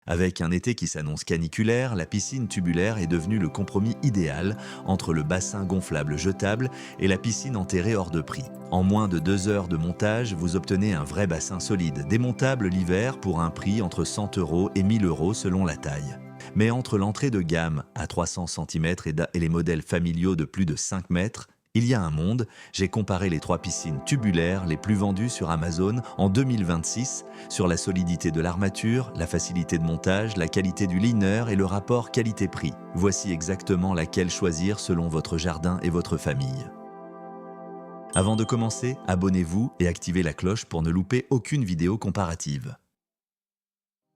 Avec un été qui s'annonce caniculaire, la piscine tubulaire est devenue le compromis idéal entre le bassin gonflable jetable et la piscine enterrée hors de prix. En moins de 2 heures de montage, vous obtenez un vrai bassin solide, démontable l'hiver pour un prix entre 100 € et 1000 € selon la taille. Mais entre l'entrée de gamme à 300 cm et les modèles familiaux de plus de 5 mètres, il y a un monde. J'ai comparé les 3 piscines tubulaires les plus vendues sur Amazon en 2026 sur la solidité de l'armature, la facilité de montage, la qualité du liner et le rapport qualité-prix. Voici exactement laquelle choisir selon votre jardin et votre famille. Avant de commencer, abonnez-vous et activez la cloche pour ne louper aucune vidéo comparative.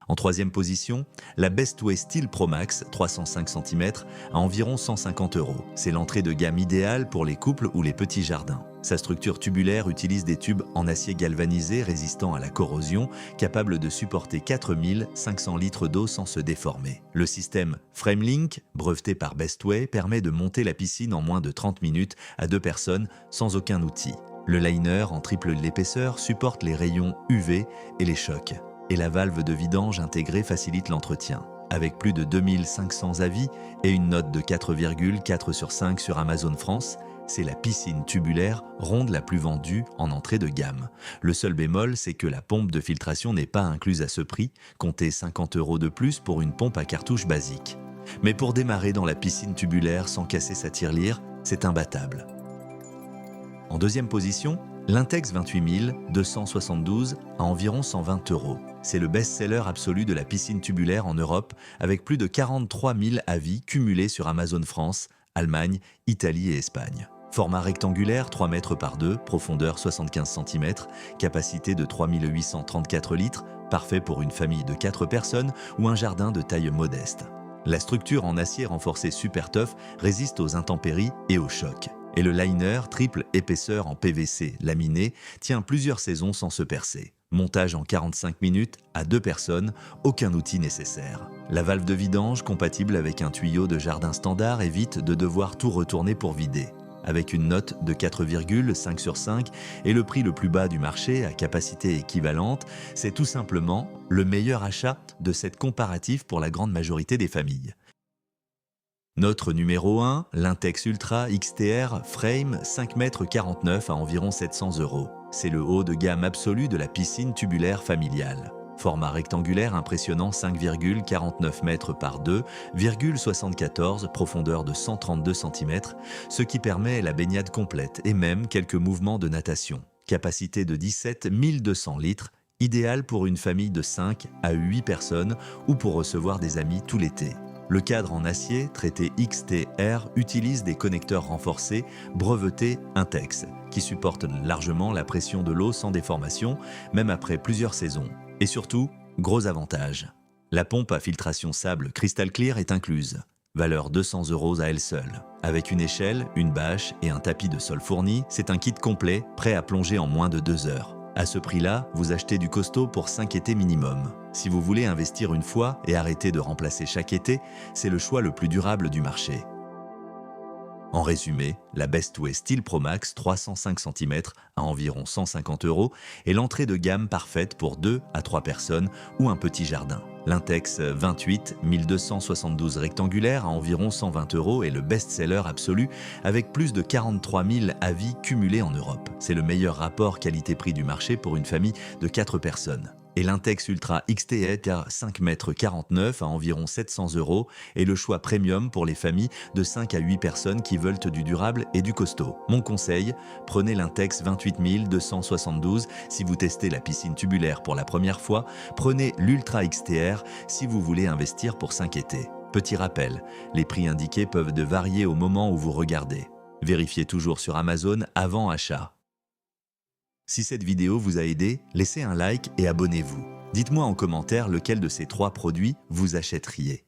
En troisième position, la Bestway Steel Pro Max 305 cm à environ 150 €. C'est l'entrée de gamme idéale pour les couples ou les petits jardins. Sa structure tubulaire utilise des tubes en acier galvanisé résistant à la corrosion, capable de supporter 4500 litres d'eau sans se déformer. Le système FrameLink, breveté par Bestway, permet de monter la piscine en moins de 30 minutes à 2 personnes sans aucun outil. Le liner en triple l'épaisseur supporte les rayons UV et les chocs. Et la valve de vidange intégrée facilite l'entretien. Avec plus de 2500 avis et une note de 4,4 sur 5 sur Amazon France, c'est la piscine tubulaire ronde la plus vendue en entrée de gamme. Le seul bémol, c'est que la pompe de filtration n'est pas incluse à ce prix, comptez 50 € de plus pour une pompe à cartouche basique. Mais pour démarrer dans la piscine tubulaire sans casser sa tirelire, c'est imbattable. En deuxième position, l'Intex 28272 à environ 120 €. C'est le best-seller absolu de la piscine tubulaire en Europe, avec plus de 43 000 avis cumulés sur Amazon France, Allemagne, Italie et Espagne. Format rectangulaire 3 mètres par 2, profondeur 75 cm, capacité de 3834 litres, parfait pour une famille de 4 personnes ou un jardin de taille modeste. La structure en acier renforcé Super Tough résiste aux intempéries et aux chocs. Et le liner, triple épaisseur en PVC laminé, tient plusieurs saisons sans se percer. Montage en 45 minutes, à 2 personnes, aucun outil nécessaire. La valve de vidange, compatible avec un tuyau de jardin standard, évite de devoir tout retourner pour vider. Avec une note de 4,5 sur 5 et le prix le plus bas du marché à capacité équivalente, c'est tout simplement le meilleur achat de cette comparative pour la grande majorité des familles. Notre numéro 1, l'Intex Ultra XTR Frame 5,49 m à environ 700 €. C'est le haut de gamme absolu de la piscine tubulaire familiale. Format rectangulaire impressionnant 5,49 mètres par 2,74, profondeur de 132 cm, ce qui permet la baignade complète et même quelques mouvements de natation. Capacité de 17 200 litres, idéal pour une famille de 5 à 8 personnes ou pour recevoir des amis tout l'été. Le cadre en acier, traité XTR, utilise des connecteurs renforcés brevetés Intex, qui supportent largement la pression de l'eau sans déformation, même après plusieurs saisons. Et surtout, gros avantage, la pompe à filtration sable Crystal Clear est incluse. Valeur 200 € à elle seule. Avec une échelle, une bâche et un tapis de sol fourni, c'est un kit complet, prêt à plonger en moins de 2 heures. À ce prix-là, vous achetez du costaud pour 5 étés minimum. Si vous voulez investir une fois et arrêter de remplacer chaque été, c'est le choix le plus durable du marché. En résumé, la Bestway Steel Pro Max 305 cm à environ 150 € est l'entrée de gamme parfaite pour 2 à 3 personnes ou un petit jardin. L'Intex 28272 rectangulaire à environ 120 € est le best-seller absolu avec plus de 43 000 avis cumulés en Europe. C'est le meilleur rapport qualité-prix du marché pour une famille de 4 personnes. Et l'Intex Ultra XTR 5,49 m à environ 700 € est le choix premium pour les familles de 5 à 8 personnes qui veulent du durable et du costaud. Mon conseil, prenez l'Intex 28272 si vous testez la piscine tubulaire pour la première fois, prenez l'Ultra XTR si vous voulez investir pour 5 étés. Petit rappel, les prix indiqués peuvent varier au moment où vous regardez. Vérifiez toujours sur Amazon avant achat. Si cette vidéo vous a aidé, laissez un like et abonnez-vous. Dites-moi en commentaire lequel de ces 3 produits vous achèteriez.